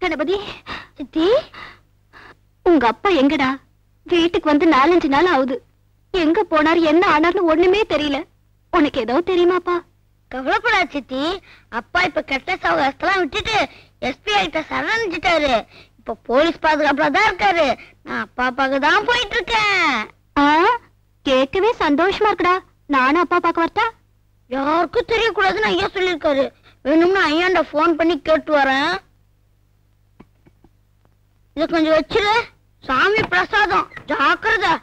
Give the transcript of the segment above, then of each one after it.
கணபதி சித்தி, உங்க அப்பா எங்கடா? வீட்டுக்கு வந்து 4-5 நாள் ஆகுது. எங்க போனார், என்ன ஆனார்னு ஒண்ணுமே தெரியல. உனக்கு ஏதோ தெரியுமாப்பா? கவலைப்படாத சித்தி, அப்பா இப்ப கெட்ட சவகாசத்தெல்லாம் விட்டுட்டு எஸ்பி ஆகிட்ட சரணிச்சிட்டாரு. இப்ப போலீஸ் பாதுகாப்புல தான் இருக்காரு. நான் அப்பா பார்க்க தான் போயிட்டு இருக்கேன். கேட்கவே சந்தோஷமா இருக்குடா. நானும் அப்பா பார்க்க வரட்டா? யாருக்கும் தெரியக்கூடாதுன்னு ஐயா சொல்லிருக்காரு. வேணும்னா ஐயாண்ட போன் பண்ணி கேட்டு வரேன். இத கொஞ்சம் வச்சிரு, சாமி பிரசாதம், ஜாக்கிரதை.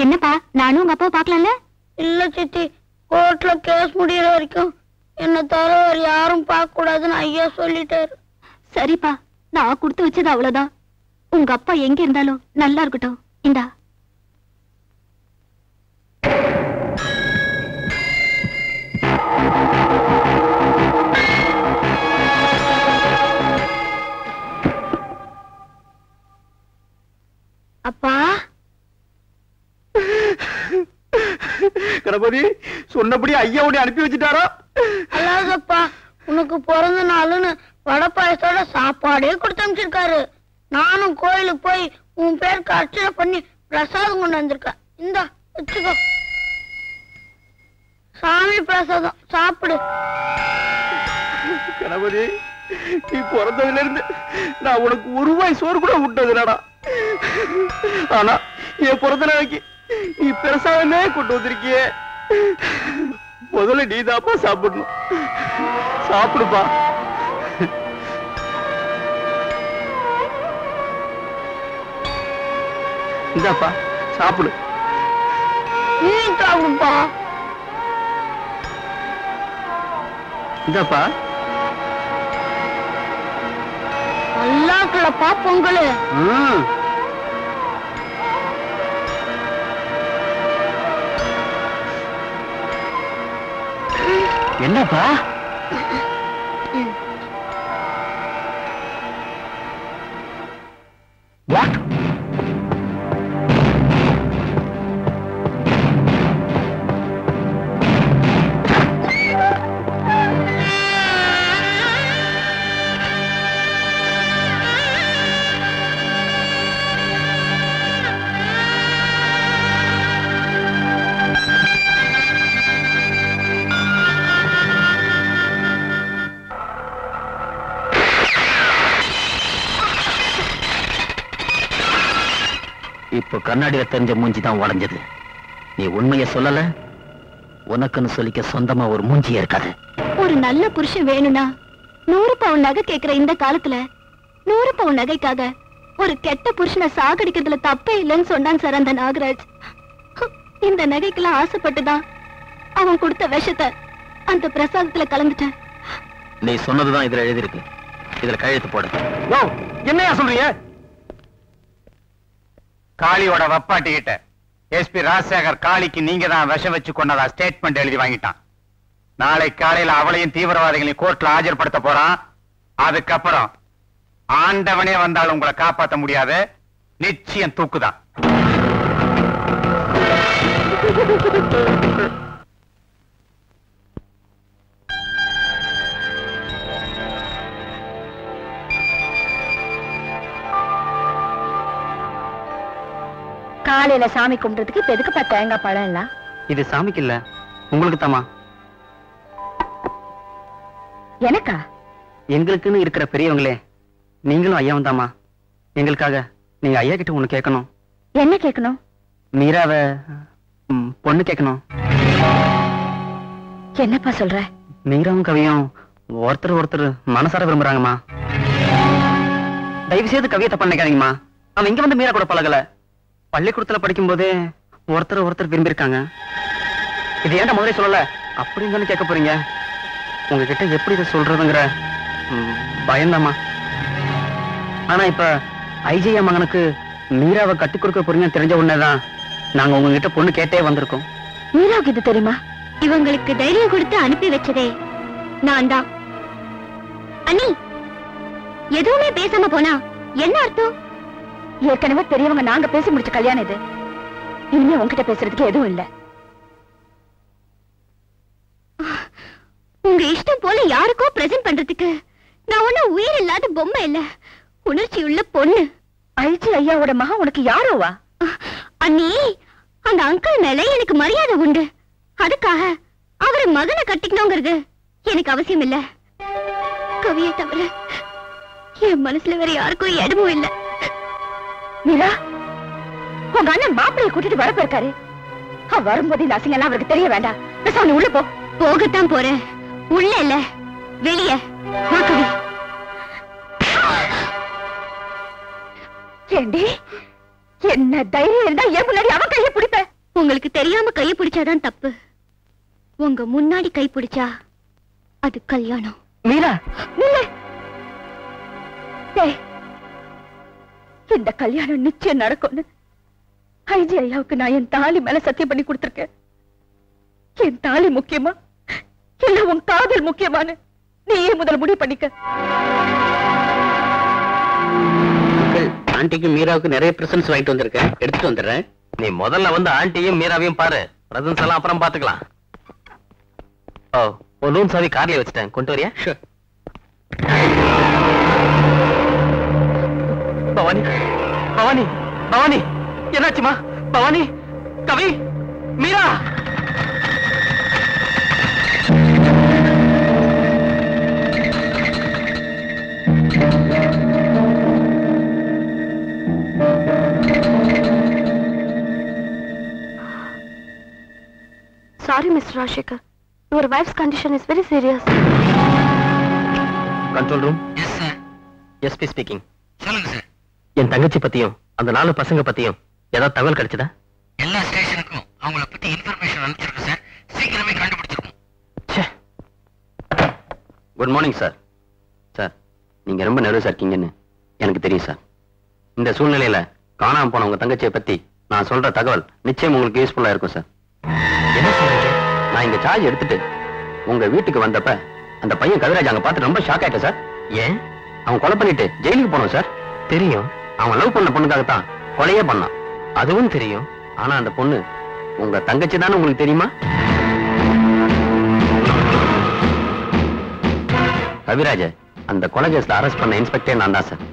என்னப்பா, நானும் உங்க அப்பா பாக்கலாம்ல? இல்ல சித்தி, கோர்ட்ல கேஸ் முடியற வரைக்கும் என்ன தவிர வேற யாரும் பார்க்க கூடாதுன்னு ஐயா சொல்லிட்டாரு. சரிப்பா, நான் கொடுத்து வச்சது அவ்வளவுதான். உங்க அப்பா எங்க இருந்தாலும் நல்லா இருக்கட்டும். இந்தா. அப்பா, கணபதி சொன்னபடி ஐயா உன்னை அனுப்பி வச்சுட்டாரா? அல்லாதப்பா, உனக்கு பிறந்த நாளுன்னு வடை பாயசத்தோட சாப்பாடே கொடுத்து அனுப்பிச்சிருக்காரு. நானும் கோயிலுக்கு போய் உன் பேருக்கு அர்ச்சனை பண்ணி பிரசாதம் கொண்டு வந்திருக்கேன். இந்தா வச்சுக்கோ, சாமி பிரசாதம், சாப்பிடு. கணபதி, நீ பிறந்ததுல இருந்து நான் உனக்கு ஒரு ரூபாய் சோறு கூட விட்டதுலடா. ஆனா என் பிறந்த நாளைக்கு நீ பிரசாதமே கொண்டு வந்திருக்கிய. முதல்ல நீ தாப்பா சாப்பிடணும். சாப்பிடுப்பா. இந்தாப்பா சாப்பிடு. நீ சாப்பிடுப்பா. இந்தாப்பா. நல்லா இருக்குல்லப்பா பொங்கல். என்னப்பா? வாட்? இப்போ கண்ணாடியில தெரிஞ்ச மூஞ்சி தான் உடைஞ்சது. நீ உண்மையை சொல்லல, உனக்குன்னு சொல்லிக்க சொந்தமா ஒரு மூஞ்சியே இருக்காது. ஒரு நல்ல புருஷன் வேணும்னா 100 பவுன் நகை கேட்கிற இந்த காலத்துல 100 பவுன் நகைக்காக ஒரு கெட்ட புருஷனை சாகடிக்கிறதுல தப்பே இல்லைன்னு சொன்னான் சார் அந்த நாகராஜ். இந்த நகைக்கெல்லாம் ஆசைப்பட்டுதான் அவன் கொடுத்த விஷத்தை அந்த பிரசாதத்துல கலந்துட்டேன். நீ சொன்னதுதான் இதுல எழுதிருக்கு. இதுல கையெழுத்து போடு. என்னையா சொல்றீங்க? காளியோட வப்பாட்டி கிட்ட எஸ்பி ராஜசேகர் காளிக்கு நீங்க தான் விஷம் வச்சு கொண்டதா ஸ்டேட்மெண்ட் எழுதி வாங்கிட்டான். நாளை காலையில அவளையும் தீவிரவாதிகளையும் கோர்ட்ல ஆஜர்படுத்த போறான். அதுக்கப்புறம் ஆண்டவனே வந்தாலும் உங்களை காப்பாற்ற முடியாது. நிச்சயம் தூக்குதான். காலையில சாமி கும்பிடுறதுக்கு இப்ப எதுக்குப்பா தேங்காய் பழம் எல்லாம்? இது சாமிக்கு இல்ல, உங்களுக்கு தாமா. எனக்கா? எங்களுக்குன்னு இருக்கிற பெரியவங்களே நீங்களும் ஐயாவும் தாமா. எங்களுக்காக நீங்க ஐயா கிட்ட ஒண்ணு கேட்கணும். என்ன கேட்கணும்? மீராவ பொண்ணு கேட்கணும். என்னப்பா சொல்ற? மீராவும் கவியும் ஒருத்தர் மனசார விரும்புறாங்கம்மா. தயவு செய்து கவியை தப்பா நினைக்காதீங்கம்மா. அவன் இங்க வந்து மீரா கூட பழகல. பள்ளிக்கூடத்துல படிக்கும் போதே ஒருத்தர் விரும்பியிருக்காங்க. இது ஏன்டா முதலே சொல்லல அப்படின்னு தானே கேட்க போறீங்க. உங்ககிட்ட எப்படி இதை சொல்றதுங்கிற பயந்தாமா. ஆனா இப்ப ஐஜியா மகனுக்கு மீராவை கட்டி கொடுக்க போறீங்கன்னு தெரிஞ்ச உடனேதான் நாங்க உங்ககிட்ட பொண்ணு கேட்டே வந்திருக்கோம். மீராவுக்கு இது தெரியுமா? இவங்களுக்கு தைரியம் கொடுத்து அனுப்பி வச்சதே நான் தான். அண்ணி, எதுவுமே பேசாம போனா என்ன அர்த்தம்? ஏற்கனவே பெரியவங்க நாங்க பேசி முடிச்ச கல்யாணம் இது. இனிமே உங்ககிட்ட பேசுறதுக்கு எதுவும் இல்ல. உங்க இஷ்டம் போல யாருக்கோ பிரசன்ட் பண்றதுக்கு நான் ஒண்ணு உயிர் இல்லாத பொம்மை இல்ல, உணர்ச்சி உள்ள பொண்ணு. ஐஜி ஐயாவோட மகன் உனக்கு யாரோவா? அண்ணி, அந்த அங்கிள் மேல எனக்கு மரியாதை உண்டு. அதுக்காக அவரை மகனை கட்டிக்கணுங்கிறது எனக்கு அவசியம் இல்ல. கவியை தவிர என் மனசுல வேற யாருக்கும் இடமும் இல்ல. மீரா, உங்க அண்ணன் மாப்பிளைய கூட்டிட்டு வர போயிருக்காரு. வரும்போது இந்த அசிங்கெல்லாம் அவருக்கு தெரிய வேண்டாம். பேசாம உள்ள போ. போகத்தான் போறேன். உள்ள இல்ல, வெளிய. கவி, ஏண்டி என்ன தைரியம் இருந்தா ஏன் முன்னாடி அவன் கையை பிடிப்ப? உங்களுக்கு தெரியாம கையை பிடிச்சாதான் தப்பு. உங்க முன்னாடி கை பிடிச்சா அது கல்யாணம். மீரா, இந்த கல்யாணம் நிச்சயம் நடக்கும்னு ஐஜி ஐயாவுக்கு நான் என் தாலி மேல சத்தியம் பண்ணி கொடுத்திருக்கேன். என் தாலி முக்கியமா இல்ல உன் காதல் முக்கியமானு நீயே முதல் முடிவு பண்ணிக்க. ஆண்டிக்கு மீராவுக்கு நிறைய பிரசன்ஸ் வாங்கிட்டு வந்திருக்கேன், எடுத்துட்டு வந்துடுறேன். நீ முதல்ல வந்து ஆண்டியும் மீராவையும் பாரு. பிரசன்ஸ் எல்லாம் அப்புறம் பாத்துக்கலாம். ஓ, ரூம் சாவி கார்லயே வச்சுட்டேன், கொண்டு வரியா? பவானி, பவானி, பவானி, என்னாச்சுமா? Bhavani, Kavi, Meera. Sorry, Mr. Rajshekar. Your wife's condition is very serious. Control room. Yes sir. SP speaking. சொல்லுங்க சார். என் தங்கச்சி பத்தியும் அந்த 4 பசங்க பத்தியும் ஏதாவது தகவல் கிடைச்சதா? எல்லா ஸ்டேஷனுக்கும் அவங்கள பத்தி இன்ஃபர்மேஷன் அனுப்பிச்சிருக்கோம் சார். சீக்கிரமே கண்டுபிடிச்சிருக்கோம். Good morning sir. சார், நீங்க ரொம்ப நர்வஸா இருக்கீங்கன்னு எனக்கு தெரியும் சார். இந்த சூழ்நிலையில காணாம போன உங்க தங்கச்சியை பத்தி நான் சொல்ற தகவல் நிச்சயம் உங்களுக்கு யூஸ்ஃபுல்லா இருக்கும் சார். என்ன சொல்றீங்க? நான் இங்க சார்ஜ் எடுத்துட்டு உங்க வீட்டுக்கு வந்தப்ப அந்த பையன் கவிராஜ் அங்க பார்த்து ரொம்ப ஷாக் ஆயிட்டேன் சார். ஏன்? அவன் கொலை பண்ணிட்டு ஜெயிலுக்கு போனோம் சார். தெரியும். அவன் லவ் பண்ண பொண்ணுக்காகத்தான் கொலையே பண்ணான். அதுவும் தெரியும். ஆனா அந்த பொண்ணு உங்க தங்கச்சி தானே உங்களுக்கு தெரியுமா? கவிராஜ அந்த கொலை கேஸ்ல அரெஸ்ட் பண்ண இன்ஸ்பெக்டர் நான் தான் சார்.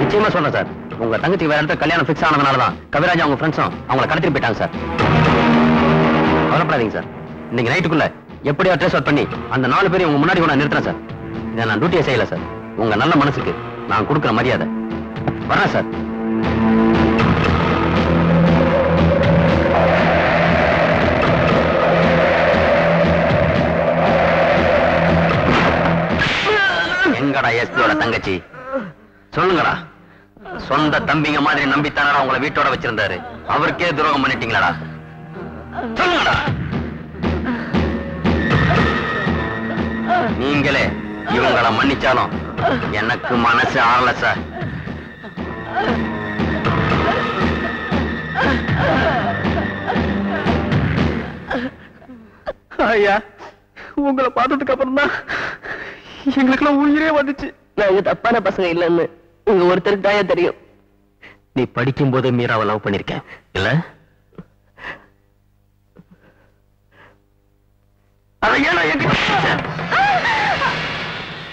நிச்சயமா சொல்றேன் சார், உங்க தங்கச்சி வேற இடத்துல கல்யாணம் பிக்ஸ் ஆனதுனாலதான் கவிராஜ் அவங்க ஃப்ரெண்ட்ஸும் அவங்களை கடத்திட்டு போயிட்டாங்க சார். கவலைப்படாதீங்க சார். இன்னைக்கு நைட்டுக்குள்ள எப்படியோ ட்ரேஸ் அவுட் பண்ணி அந்த 4 பேரையும் உங்க முன்னாடி கொண்டு நிறுத்துறேன் சார். இதை நான் டியூட்டியை செய்யல சார். உங்க நல்ல மனசுக்கு நான் கொடுக்குற மரியாதை. வரேன் சார். எங்கடா எஸ்பியோட தங்கச்சி? சொல்லுங்கடா. சொந்த தம்பிங்க மாதிரி நம்பித்தானடா உங்களை வீட்டோட வச்சிருந்தாரு. அவருக்கே துரோகம் பண்ணிட்டீங்களா? சொல்லுங்கடா. நீங்களே இவங்களை மன்னிச்சாலும் எனக்கு மனசு ஆறல சார். ஐயா, உங்களை பார்த்ததுக்கு அப்புறம் தான் எங்களுக்கெல்லாம் உயிரே வந்துச்சு. நாங்க தப்பான பசங்க இல்லைன்னு உங்க ஒருத்தருக்கு தாயா தெரியும். நீ படிக்கும் போது மீராவை லவ் பண்ணிருக்க இல்ல?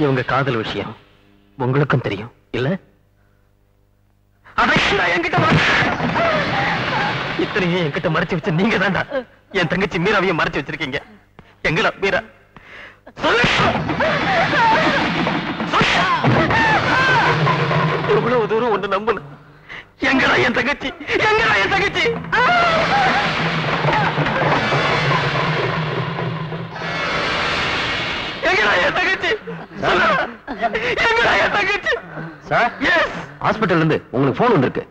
இவங்க காதல் விஷயம் உங்களுக்கும் தெரியும் இல்ல? இத்தனையும் என்கிட்ட மறைச்சு வச்சு நீங்க தான்டா என் தங்கச்சி மீராவையும் மறைச்சு வச்சிருக்கீங்க. எங்கடா மீரா? எவ்வளவு தூரம் ஒன்று நம்பல. எங்கடா என் தங்கச்சி? எங்கடா என் தங்கச்சி? எங்கடா என் தங்கச்சி? எங்கடா என் தங்கச்சி? சார், எஸ், ஹாஸ்பிட்டல்ல இருந்து உங்களுக்கு போன் வந்திருக்கு.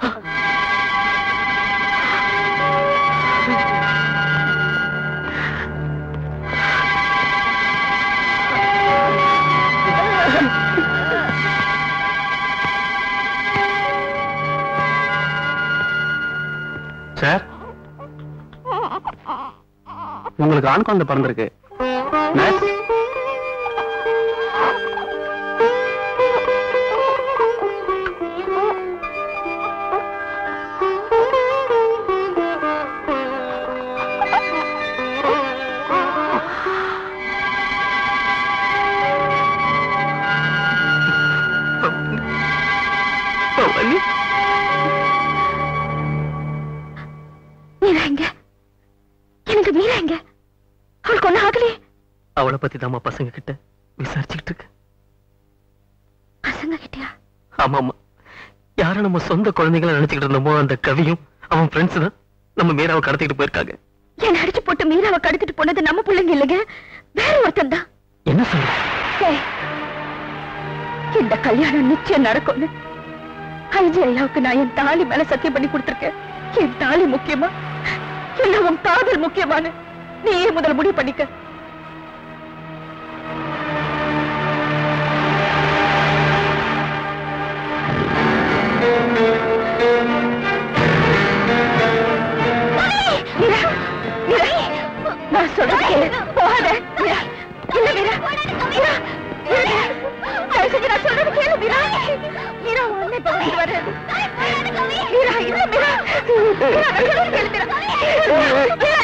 சார், உங்களுக்கு ஆண் குழந்தை பிறந்திருக்கு. நர்ஸ், அவளை பத்தி தாமா பசங்க கிட்ட விசாரிச்சுக்கிட்டு இருக்கு. பசங்க கிட்டயா? ஆமாமா, யார நம்ம சொந்த குழந்தைகளை நினைச்சுக்கிட்டு இருந்தோமோ அந்த கவியும் அவன் ஃப்ரெண்ட்ஸ் தான் நம்ம மீராவை கடத்திட்டு போயிருக்காங்க. என்ன அடிச்சு போட்டு மீராவை கடத்திட்டு போனது நம்ம பிள்ளைங்க இல்லைங்க, வேற ஒருத்தன் தான். என்ன சொல்ற? இந்த கல்யாணம் நிச்சயம் நடக்கும்னு ஐஜி ஐயாவுக்கு நான் என் தாலி மேல சத்தியம் பண்ணி கொடுத்திருக்கேன். என் தாலி முக்கியமா இல்ல உன் காதல் முக்கியமானு நீயே முதல் முடிவு பண்ணிக்க. நான் சொல்றது கேளு, போகாத. இல்ல மீரா, நான் சொல்றது கேளு மீரா. மீரா உன்னை பார்த்து வர. மீரா இல்ல மீரா, நான் சொல்றது கேளு மீரா.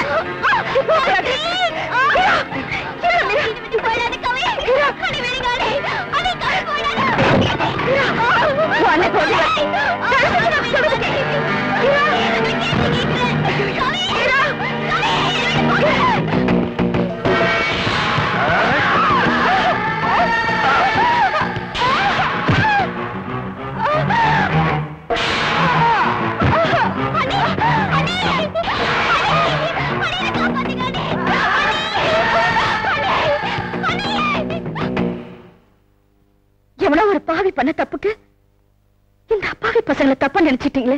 எவ்வளவு ஒரு பாவி பண்ண தப்புக்கு இந்த அப்பாவி பசங்களை தப்பா நினைச்சிட்டீங்களே.